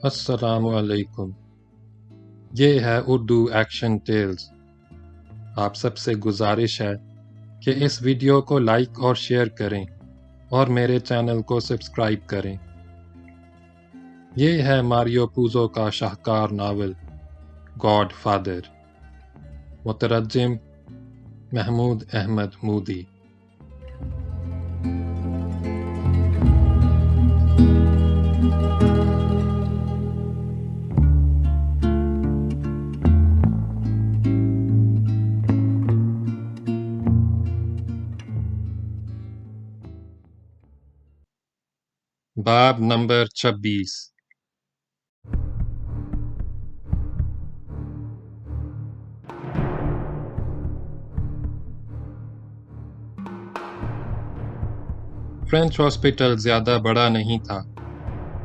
السلام علیکم۔ یہ ہے اردو ایکشن ٹیلز۔ آپ سب سے گزارش ہے کہ اس ویڈیو کو لائک اور شیئر کریں اور میرے چینل کو سبسکرائب کریں۔ یہ ہے ماریو پوزو کا شاہکار ناول گاڈ فادر۔ مترجم محمود احمد مودی۔ باب نمبر 26۔ فرینچ ہاسپٹل زیادہ بڑا نہیں تھا۔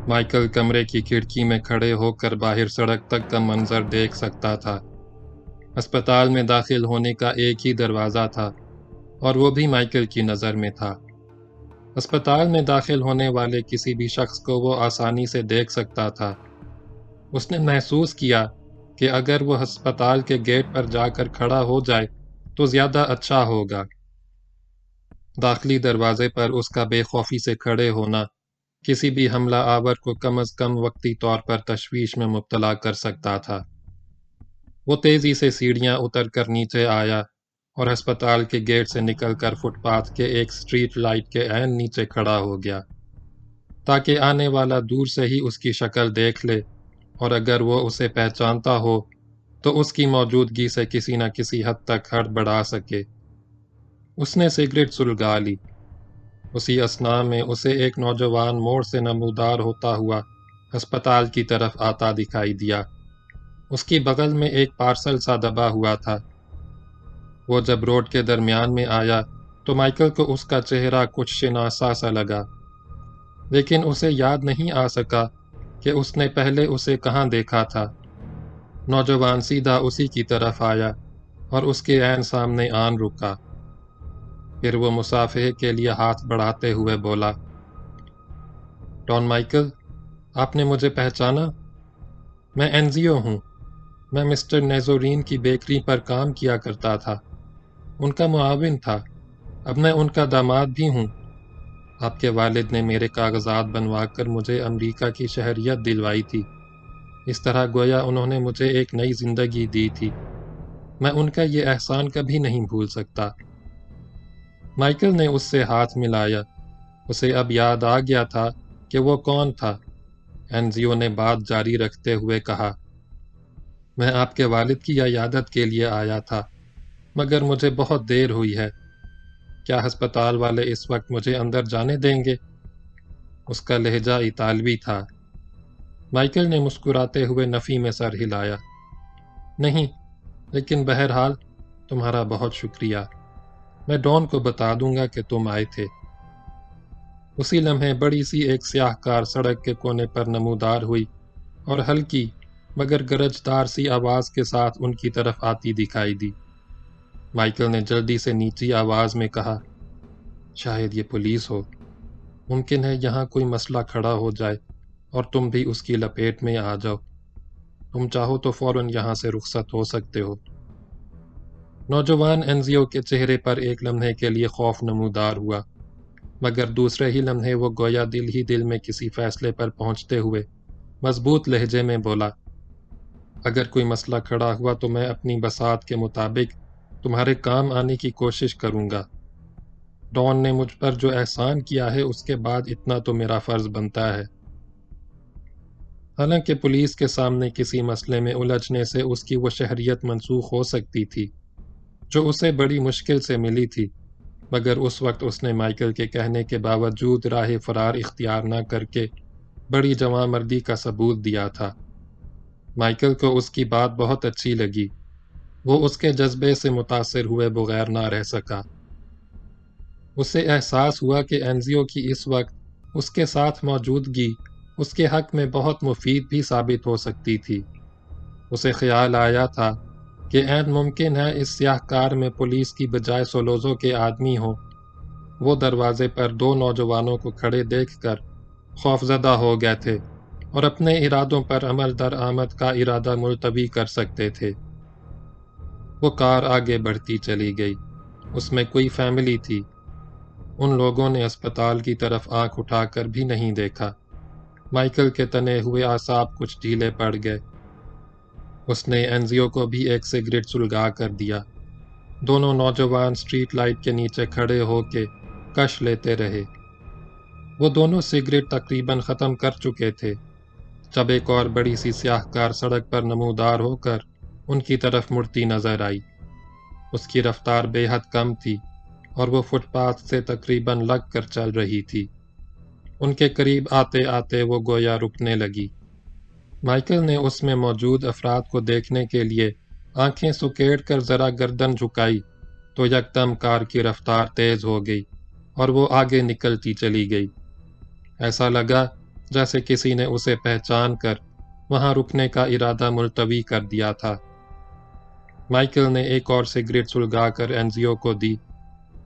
مائیکل کمرے کی کھڑکی میں کھڑے ہو کر باہر سڑک تک کا منظر دیکھ سکتا تھا۔ ہسپتال میں داخل ہونے کا ایک ہی دروازہ تھا اور وہ بھی مائیکل کی نظر میں تھا۔ ہسپتال میں داخل ہونے والے کسی بھی شخص کو وہ آسانی سے دیکھ سکتا تھا۔ اس نے محسوس کیا کہ اگر وہ ہسپتال کے گیٹ پر جا کر کھڑا ہو جائے تو زیادہ اچھا ہوگا۔ داخلی دروازے پر اس کا بے خوفی سے کھڑے ہونا کسی بھی حملہ آور کو کم از کم وقتی طور پر تشویش میں مبتلا کر سکتا تھا۔ وہ تیزی سے سیڑھیاں اتر کر نیچے آیا اور ہسپتال کے گیٹ سے نکل کر فٹ پاتھ کے ایک سٹریٹ لائٹ کے عین نیچے کھڑا ہو گیا تاکہ آنے والا دور سے ہی اس کی شکل دیکھ لے اور اگر وہ اسے پہچانتا ہو تو اس کی موجودگی سے کسی نہ کسی حد تک ہڑبڑا سکے۔ اس نے سگریٹ سلگا لی۔ اسی اثناء میں اسے ایک نوجوان موڑ سے نمودار ہوتا ہوا ہسپتال کی طرف آتا دکھائی دیا۔ اس کی بغل میں ایک پارسل سا دبا ہوا تھا۔ وہ جب روڈ کے درمیان میں آیا تو مائیکل کو اس کا چہرہ کچھ شناسا سا لگا، لیکن اسے یاد نہیں آ سکا کہ اس نے پہلے اسے کہاں دیکھا تھا۔ نوجوان سیدھا اسی کی طرف آیا اور اس کے عین سامنے آن رکا۔ پھر وہ مصافحے کے لیے ہاتھ بڑھاتے ہوئے بولا، ڈان مائیکل، آپ نے مجھے پہچانا؟ میں اینزیو ہوں۔ میں مسٹر نیزورین کی بیکری پر کام کیا کرتا تھا، ان کا معاون تھا۔ اب میں ان کا داماد بھی ہوں۔ آپ کے والد نے میرے کاغذات بنوا کر مجھے امریکہ کی شہریت دلوائی تھی۔ اس طرح گویا انہوں نے مجھے ایک نئی زندگی دی تھی۔ میں ان کا یہ احسان کبھی نہیں بھول سکتا۔ مائیکل نے اس سے ہاتھ ملایا۔ اسے اب یاد آ گیا تھا کہ وہ کون تھا۔ اینزیو نے بات جاری رکھتے ہوئے کہا، میں آپ کے والد کی عیادت کے لیے آیا تھا، مگر مجھے بہت دیر ہوئی ہے۔ کیا ہسپتال والے اس وقت مجھے اندر جانے دیں گے؟ اس کا لہجہ اطالوی تھا۔ مائیکل نے مسکراتے ہوئے نفی میں سر ہلایا، نہیں، لیکن بہرحال تمہارا بہت شکریہ۔ میں ڈان کو بتا دوں گا کہ تم آئے تھے۔ اسی لمحے بڑی سی ایک سیاہ کار سڑک کے کونے پر نمودار ہوئی اور ہلکی مگر گرجدار سی آواز کے ساتھ ان کی طرف آتی دکھائی دی۔ مائیکل نے جلدی سے نیچی آواز میں کہا، شاید یہ پولیس ہو۔ ممکن ہے یہاں کوئی مسئلہ کھڑا ہو جائے اور تم بھی اس کی لپیٹ میں آ جاؤ۔ تم چاہو تو فوراً یہاں سے رخصت ہو سکتے ہو۔ نوجوان اینزیو کے چہرے پر ایک لمحے کے لیے خوف نمودار ہوا، مگر دوسرے ہی لمحے وہ گویا دل ہی دل میں کسی فیصلے پر پہنچتے ہوئے مضبوط لہجے میں بولا، اگر کوئی مسئلہ کھڑا ہوا تو میں اپنی بساط کے مطابق تمہارے کام آنے کی کوشش کروں گا۔ ڈان نے مجھ پر جو احسان کیا ہے اس کے بعد اتنا تو میرا فرض بنتا ہے۔ حالانکہ پولیس کے سامنے کسی مسئلے میں الجھنے سے اس کی وہ شہریت منسوخ ہو سکتی تھی جو اسے بڑی مشکل سے ملی تھی، مگر اس وقت اس نے مائیکل کے کہنے کے باوجود راہ فرار اختیار نہ کر کے بڑی جواں مردی کا ثبوت دیا تھا۔ مائیکل کو اس کی بات بہت اچھی لگی۔ وہ اس کے جذبے سے متاثر ہوئے بغیر نہ رہ سکا۔ اسے احساس ہوا کہ اینزیو کی اس وقت اس کے ساتھ موجودگی اس کے حق میں بہت مفید بھی ثابت ہو سکتی تھی۔ اسے خیال آیا تھا کہ عین ممکن ہے اس سیاہ کار میں پولیس کی بجائے سولوزو کے آدمی ہوں۔ وہ دروازے پر دو نوجوانوں کو کھڑے دیکھ کر خوفزدہ ہو گئے تھے اور اپنے ارادوں پر عمل درآمد کا ارادہ ملتوی کر سکتے تھے۔ وہ کار آگے بڑھتی چلی گئی۔ اس میں کوئی فیملی تھی۔ ان لوگوں نے اسپتال کی طرف آنکھ اٹھا کر بھی نہیں دیکھا۔ مائیکل کے تنے ہوئے اعصاب کچھ ڈھیلے پڑ گئے۔ اس نے انزیو کو بھی ایک سگریٹ سلگا کر دیا۔ دونوں نوجوان اسٹریٹ لائٹ کے نیچے کھڑے ہو کے کش لیتے رہے۔ وہ دونوں سگریٹ تقریباً ختم کر چکے تھے جب ایک اور بڑی سی سیاہ کار سڑک پر نمودار ہو کر ان کی طرف مڑتی نظر آئی۔ اس کی رفتار بے حد کم تھی اور وہ فٹ پاتھ سے تقریباً لگ کر چل رہی تھی۔ ان کے قریب آتے آتے وہ گویا رکنے لگی۔ مائیکل نے اس میں موجود افراد کو دیکھنے کے لیے آنکھیں سکیڑ کر ذرا گردن جھکائی تو یکدم کار کی رفتار تیز ہو گئی اور وہ آگے نکلتی چلی گئی۔ ایسا لگا جیسے کسی نے اسے پہچان کر وہاں رکنے کا ارادہ ملتوی کر دیا تھا۔ مائیکل نے ایک اور سگریٹ سلگا کر انزیو کو دی۔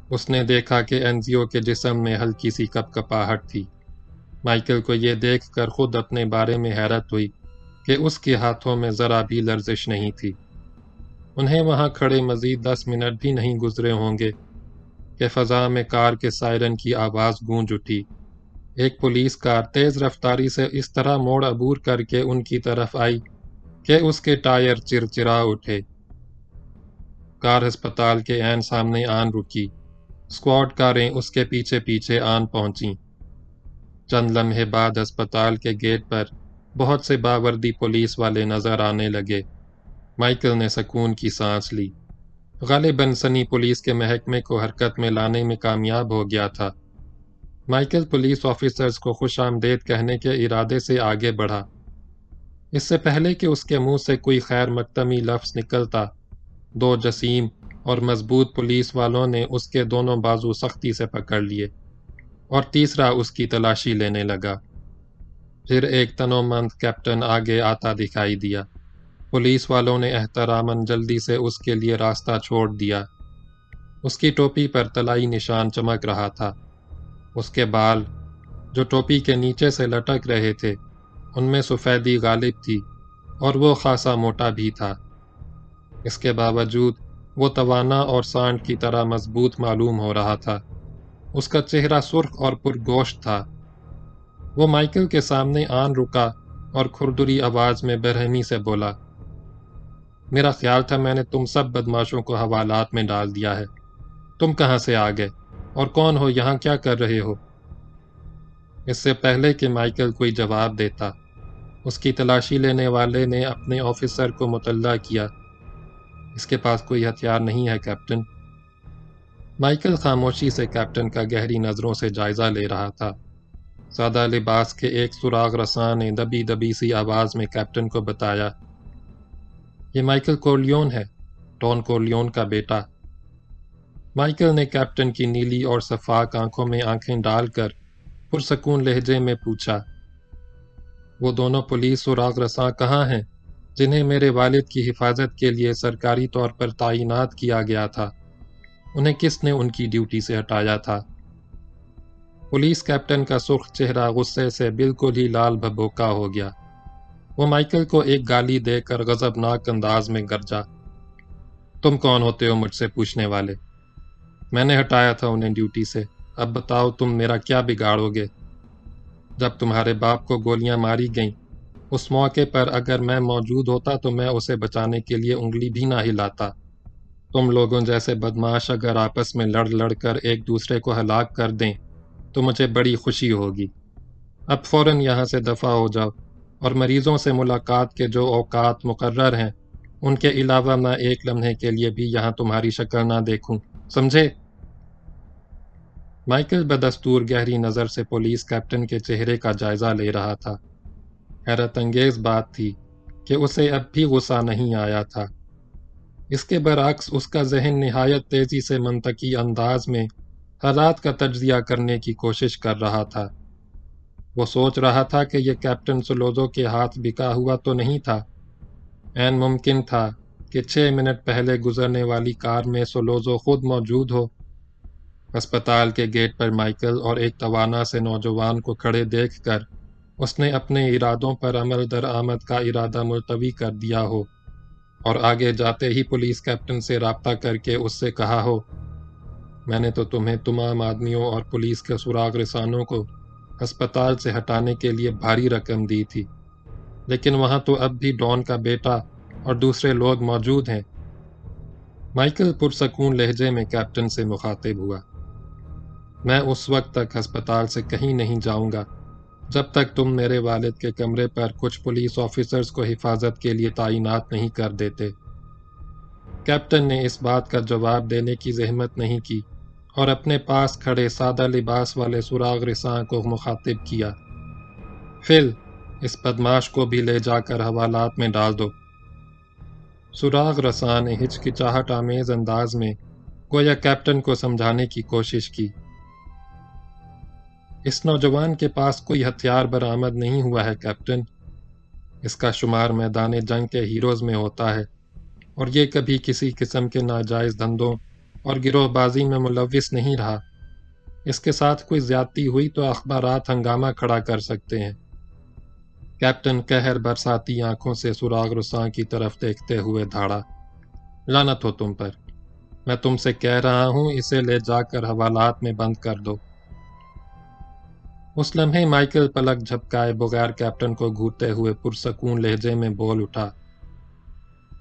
اس نے دیکھا کہ انزیو کے جسم میں ہلکی سی کپکپاہٹ تھی۔ مائیکل کو یہ دیکھ کر خود اپنے بارے میں حیرت ہوئی کہ اس کے ہاتھوں میں ذرا بھی لرزش نہیں تھی۔ انہیں وہاں کھڑے مزید 10 منٹ بھی نہیں گزرے ہوں گے کہ فضا میں کار کے سائرن کی آواز گونج اٹھی۔ ایک پولیس کار تیز رفتاری سے اس طرح موڑ عبور کر کے ان کی طرف آئی کہ اس کے ٹائر چرچرا اٹھے۔ کار ہسپتال کے عین سامنے آن رکی۔ اسکواڈ کاریں اس کے پیچھے پیچھے آن پہنچیں۔ چند لمحے بعد ہسپتال کے گیٹ پر بہت سے باوردی پولیس والے نظر آنے لگے۔ مائیکل نے سکون کی سانس لی۔ غالباً سنی پولیس کے محکمے کو حرکت میں لانے میں کامیاب ہو گیا تھا۔ مائیکل پولیس آفیسرز کو خوش آمدید کہنے کے ارادے سے آگے بڑھا۔ اس سے پہلے کہ اس کے منہ سے کوئی خیر مقدمی لفظ نکلتا، دو جسیم اور مضبوط پولیس والوں نے اس کے دونوں بازو سختی سے پکڑ لیے اور تیسرا اس کی تلاشی لینے لگا۔ پھر ایک تنومند کیپٹن آگے آتا دکھائی دیا۔ پولیس والوں نے احتراماً جلدی سے اس کے لیے راستہ چھوڑ دیا۔ اس کی ٹوپی پر طلائی نشان چمک رہا تھا۔ اس کے بال، جو ٹوپی کے نیچے سے لٹک رہے تھے، ان میں سفیدی غالب تھی اور وہ خاصا موٹا بھی تھا۔ اس کے باوجود وہ توانا اور سانڈ کی طرح مضبوط معلوم ہو رہا تھا۔ اس کا چہرہ سرخ اور پرگوشت تھا۔ وہ مائیکل کے سامنے آن رکا اور کھردری آواز میں برہمی سے بولا، میرا خیال تھا میں نے تم سب بدماشوں کو حوالات میں ڈال دیا ہے۔ تم کہاں سے آ گئے اور کون ہو، یہاں کیا کر رہے ہو؟ اس سے پہلے کہ مائیکل کوئی جواب دیتا، اس کی تلاشی لینے والے نے اپنے آفیسر کو مطلع کیا۔ اس کے پاس کوئی ہتھیار نہیں ہے کیپٹن۔ مائیکل خاموشی سے کیپٹن کا گہری نظروں سے جائزہ لے رہا تھا۔ سادہ لباس کے ایک سراغ رساں نے دبی دبی سی آواز میں کیپٹن کو بتایا، یہ مائیکل کورلیون ہے، ڈون کورلیون کا بیٹا۔ مائیکل نے کیپٹن کی نیلی اور شفاف آنکھوں میں آنکھیں ڈال کر پرسکون لہجے میں پوچھا، وہ دونوں پولیس سراغ رساں کہاں ہیں جنہیں میرے والد کی حفاظت کے لیے سرکاری طور پر تعینات کیا گیا تھا؟ انہیں کس نے ان کی ڈیوٹی سے ہٹایا تھا؟ پولیس کیپٹن کا سرخ چہرہ غصے سے بالکل ہی لال بھبوکا ہو گیا۔ وہ مائیکل کو ایک گالی دے کر غضبناک انداز میں گرجا، تم کون ہوتے ہو مجھ سے پوچھنے والے؟ میں نے ہٹایا تھا انہیں ڈیوٹی سے، اب بتاؤ تم میرا کیا بگاڑو گے؟ جب تمہارے باپ کو گولیاں ماری گئیں، اس موقع پر اگر میں موجود ہوتا تو میں اسے بچانے کے لیے انگلی بھی نہ ہلاتا۔ تم لوگوں جیسے بدماش اگر آپس میں لڑ لڑ کر ایک دوسرے کو ہلاک کر دیں تو مجھے بڑی خوشی ہوگی۔ اب فوراً یہاں سے دفع ہو جاؤ اور مریضوں سے ملاقات کے جو اوقات مقرر ہیں ان کے علاوہ میں ایک لمحے کے لیے بھی یہاں تمہاری شکل نہ دیکھوں، سمجھے؟ مائیکل بدستور گہری نظر سے پولیس کیپٹن کے چہرے کا جائزہ لے رہا تھا۔ حیرت انگیز بات تھی کہ اسے اب بھی غصہ نہیں آیا تھا۔ اس کے برعکس اس کا ذہن نہایت تیزی سے منطقی انداز میں حالات کا تجزیہ کرنے کی کوشش کر رہا تھا۔ وہ سوچ رہا تھا کہ یہ کیپٹن سولوزو کے ہاتھ بکا ہوا تو نہیں تھا۔ عین ممکن تھا کہ 6 منٹ پہلے گزرنے والی کار میں سولوزو خود موجود ہو۔ ہسپتال کے گیٹ پر مائیکل اور ایک توانا سے نوجوان کو کھڑے دیکھ کر اس نے اپنے ارادوں پر عمل درآمد کا ارادہ ملتوی کر دیا ہو اور آگے جاتے ہی پولیس کیپٹن سے رابطہ کر کے اس سے کہا ہو، میں نے تو تمہیں تمام آدمیوں اور پولیس کے سراغ رسانوں کو ہسپتال سے ہٹانے کے لیے بھاری رقم دی تھی، لیکن وہاں تو اب بھی ڈان کا بیٹا اور دوسرے لوگ موجود ہیں۔ مائیکل پرسکون لہجے میں کیپٹن سے مخاطب ہوا، میں اس وقت تک ہسپتال سے کہیں نہیں جاؤں گا جب تک تم میرے والد کے کمرے پر کچھ پولیس آفیسرز کو حفاظت کے لیے تعینات نہیں کر دیتے۔ کیپٹن نے اس بات کا جواب دینے کی زحمت نہیں کی اور اپنے پاس کھڑے سادہ لباس والے سراغ رساں کو مخاطب کیا، فل، اس بدماش کو بھی لے جا کر حوالات میں ڈال دو۔ سراغ رساں نے ہچکچاہٹ آمیز انداز میں گویا کیپٹن کو سمجھانے کی کوشش کی، اس نوجوان کے پاس کوئی ہتھیار برآمد نہیں ہوا ہے کیپٹن، اس کا شمار میدان جنگ کے ہیروز میں ہوتا ہے اور یہ کبھی کسی قسم کے ناجائز دھندوں اور گروہ بازی میں ملوث نہیں رہا۔ اس کے ساتھ کوئی زیادتی ہوئی تو اخبارات ہنگامہ کھڑا کر سکتے ہیں۔ کیپٹن قہر برساتی آنکھوں سے سراغ رساں کی طرف دیکھتے ہوئے دھاڑا، لعنت ہو تم پر، میں تم سے کہہ رہا ہوں اسے لے جا کر حوالات میں بند کر دو۔ اس لمحے مائیکل پلک جھپکائے بغیر کیپٹن کو گھورتے ہوئے پرسکون لہجے میں بول اٹھا،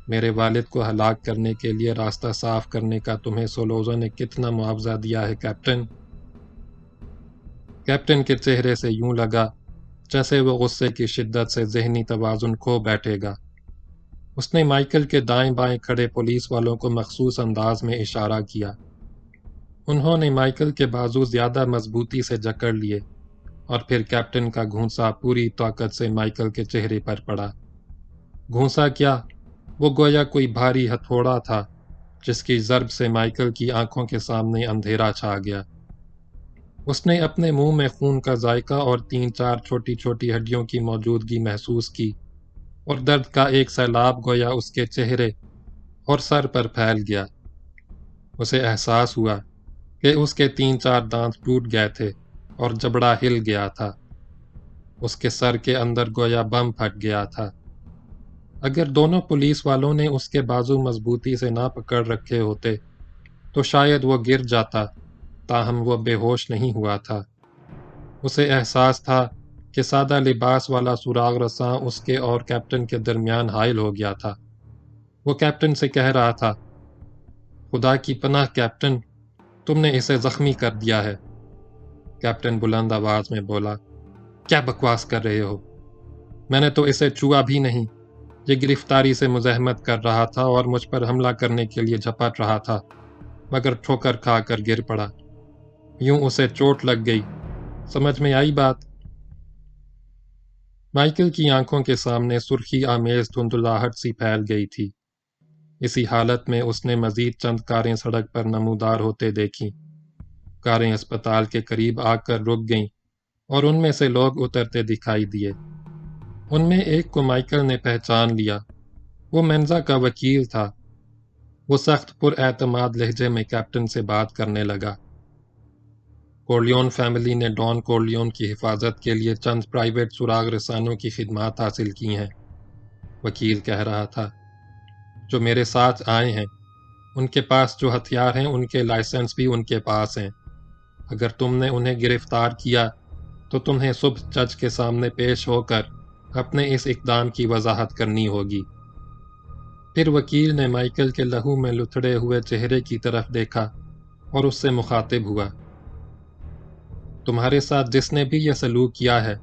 میرے والد کو ہلاک کرنے کے لیے راستہ صاف کرنے کا تمہیں سولوزا نے کتنا معاوضہ دیا ہے کیپٹن؟ کیپٹن کے چہرے سے یوں لگا جیسے وہ غصے کی شدت سے ذہنی توازن کھو بیٹھے گا۔ اس نے مائیکل کے دائیں بائیں کھڑے پولیس والوں کو مخصوص انداز میں اشارہ کیا۔ انہوں نے مائیکل کے بازو زیادہ مضبوطی سے جکڑ لیے اور پھر کیپٹن کا گھونسا پوری طاقت سے مائیکل کے چہرے پر پڑا۔ گھونسا کیا، وہ گویا کوئی بھاری ہتھوڑا تھا جس کی ضرب سے مائیکل کی آنکھوں کے سامنے اندھیرا چھا گیا۔ اس نے اپنے منہ میں خون کا ذائقہ اور 3-4 چھوٹی چھوٹی ہڈیوں کی موجودگی محسوس کی اور درد کا ایک سیلاب گویا اس کے چہرے اور سر پر پھیل گیا۔ اسے احساس ہوا کہ اس کے 3-4 دانت ٹوٹ گئے تھے اور جبڑا ہل گیا تھا۔ اس کے سر کے اندر گویا بم پھٹ گیا تھا۔ اگر دونوں پولیس والوں نے اس کے بازو مضبوطی سے نہ پکڑ رکھے ہوتے تو شاید وہ گر جاتا، تاہم وہ بے ہوش نہیں ہوا تھا۔ اسے احساس تھا کہ سادہ لباس والا سراغ رساں اس کے اور کیپٹن کے درمیان حائل ہو گیا تھا۔ وہ کیپٹن سے کہہ رہا تھا، خدا کی پناہ کیپٹن، تم نے اسے زخمی کر دیا ہے۔ کیپٹن بلند آواز میں بولا، کیا بکواس کر رہے ہو؟ میں نے تو اسے چھوا بھی نہیں، یہ گرفتاری سے مزاحمت کر رہا تھا اور مجھ پر حملہ کرنے کے لیے جھپٹ رہا تھا، مگر ٹھوکر کھا کر گر پڑا، یوں اسے چوٹ لگ گئی، سمجھ میں آئی بات؟ مائیکل کی آنکھوں کے سامنے سرخی آمیز دھندلاہٹ سی پھیل گئی تھی۔ اسی حالت میں اس نے مزید چند کاریں سڑک پر نمودار ہوتے دیکھیں۔ کاریں اسپتال کے قریب آ کر رک گئیں اور ان میں سے لوگ اترتے دکھائی دیے۔ ان میں ایک کو مائیکل نے پہچان لیا، وہ مینزا کا وکیل تھا۔ وہ سخت پر اعتماد لہجے میں کیپٹن سے بات کرنے لگا۔ کورلیون فیملی نے ڈان کورلیون کی حفاظت کے لیے چند پرائیویٹ سراغ رسانوں کی خدمات حاصل کی ہیں، وکیل کہہ رہا تھا، جو میرے ساتھ آئے ہیں، ان کے پاس جو ہتھیار ہیں ان کے لائسنس بھی ان کے پاس ہیں۔ اگر تم نے انہیں گرفتار کیا تو تمہیں صبح جج کے سامنے پیش ہو کر اپنے اس اقدام کی وضاحت کرنی ہوگی۔ پھر وکیل نے مائیکل کے لہو میں لتھڑے ہوئے چہرے کی طرف دیکھا اور اس سے مخاطب ہوا، تمہارے ساتھ جس نے بھی یہ سلوک کیا ہے،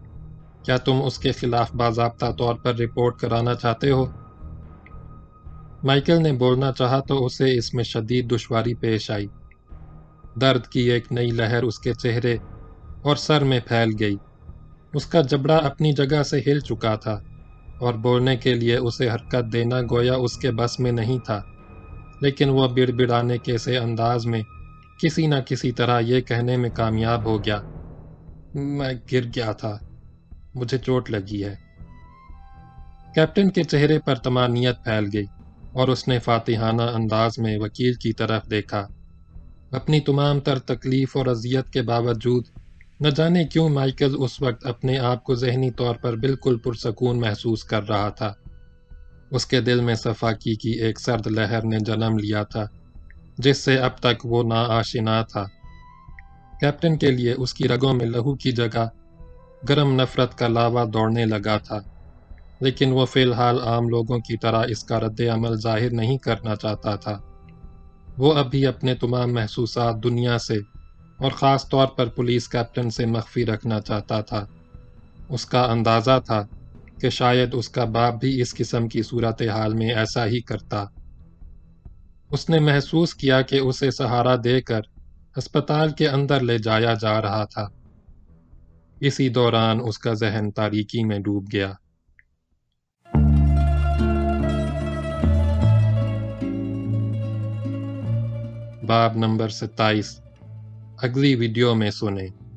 کیا تم اس کے خلاف باضابطہ طور پر رپورٹ کرانا چاہتے ہو؟ مائیکل نے بولنا چاہا تو اسے اس میں شدید دشواری پیش آئی۔ درد کی ایک نئی لہر اس کے چہرے اور سر میں پھیل گئی۔ اس کا جبڑا اپنی جگہ سے ہل چکا تھا اور بولنے کے لیے اسے حرکت دینا گویا اس کے بس میں نہیں تھا، لیکن وہ بڑبڑانے کے سے انداز میں کسی نہ کسی طرح یہ کہنے میں کامیاب ہو گیا، میں گر گیا تھا، مجھے چوٹ لگی ہے۔ کیپٹن کے چہرے پر طمانینت پھیل گئی اور اس نے فاتحانہ انداز میں وکیل کی طرف دیکھا۔ اپنی تمام تر تکلیف اور اذیت کے باوجود نہ جانے کیوں مائیکل اس وقت اپنے آپ کو ذہنی طور پر بالکل پرسکون محسوس کر رہا تھا۔ اس کے دل میں صفاکی کی ایک سرد لہر نے جنم لیا تھا جس سے اب تک وہ ناآشنا تھا۔ کیپٹن کے لیے اس کی رگوں میں لہو کی جگہ گرم نفرت کا لاوا دوڑنے لگا تھا، لیکن وہ فی الحال عام لوگوں کی طرح اس کا رد عمل ظاہر نہیں کرنا چاہتا تھا۔ وہ ابھی اپنے تمام محسوسات دنیا سے اور خاص طور پر پولیس کیپٹن سے مخفی رکھنا چاہتا تھا۔ اس کا اندازہ تھا کہ شاید اس کا باپ بھی اس قسم کی صورتحال میں ایسا ہی کرتا۔ اس نے محسوس کیا کہ اسے سہارا دے کر ہسپتال کے اندر لے جایا جا رہا تھا۔ اسی دوران اس کا ذہن تاریکی میں ڈوب گیا۔ باب نمبر 27 اگلی ویڈیو میں سنیں۔